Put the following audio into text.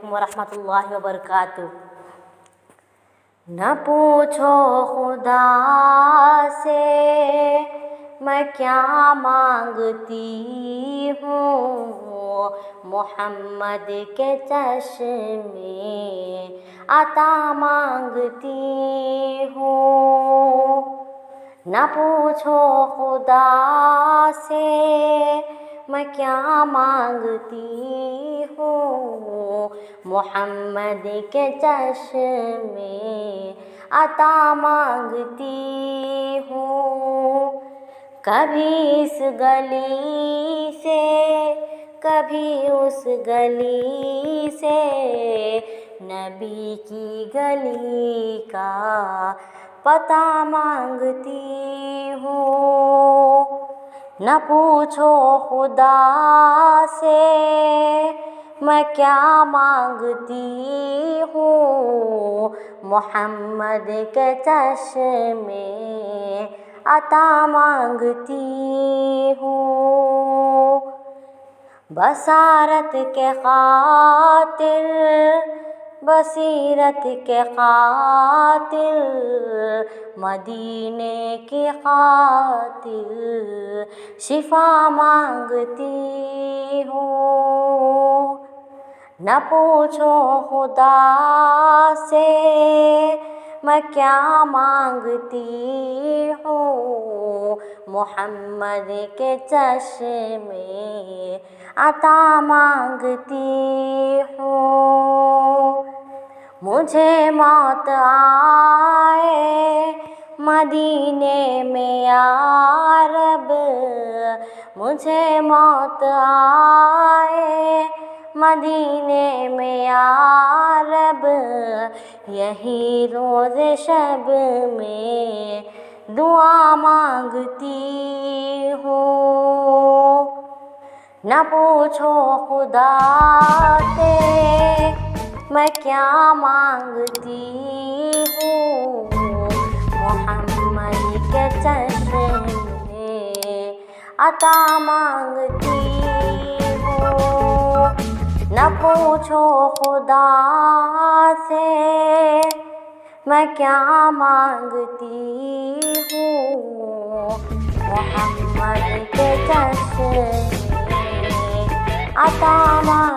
علیکم ورحمۃ اللہ وبرکاتہ۔ نہ پوچھو خدا سے میں کیا مانگتی ہوں، محمد کے چشمے عطا مانگتی ہوں۔ نہ پوچھو خدا سے میں کیا مانگتی ہوں، محمد کے چشمے عطا مانگتی ہوں۔ کبھی اس گلی سے کبھی اس گلی سے، نبی کی گلی کا پتہ مانگتی ہوں۔ نہ پوچھو خدا سے میں کیا مانگتی ہوں، محمد کے چشمے عطا مانگتی ہوں۔ بصارت کے خاطر، بصیرت کے خاطر، مدینے کی خاطر شفا مانگتی ہوں۔ نہ پوچھو خدا سے میں کیا مانگتی ہوں، محمد کے چشمے عطا مانگتی ہوں۔ مجھے موت آئے مدینے میں یا رب، مجھے موت آئے مدینے میں یا رب، یہی روز شب میں دعا مانگتی ہوں۔ نہ پوچھو خدا سے میں کیا مانگتی ہوں، محمد کے چشمے عطا مانگتی ہوں۔ نہ پوچھو خدا سے میں کیا مانگتی ہوں، محمد کے چشمے عطا مانگتی ہوں۔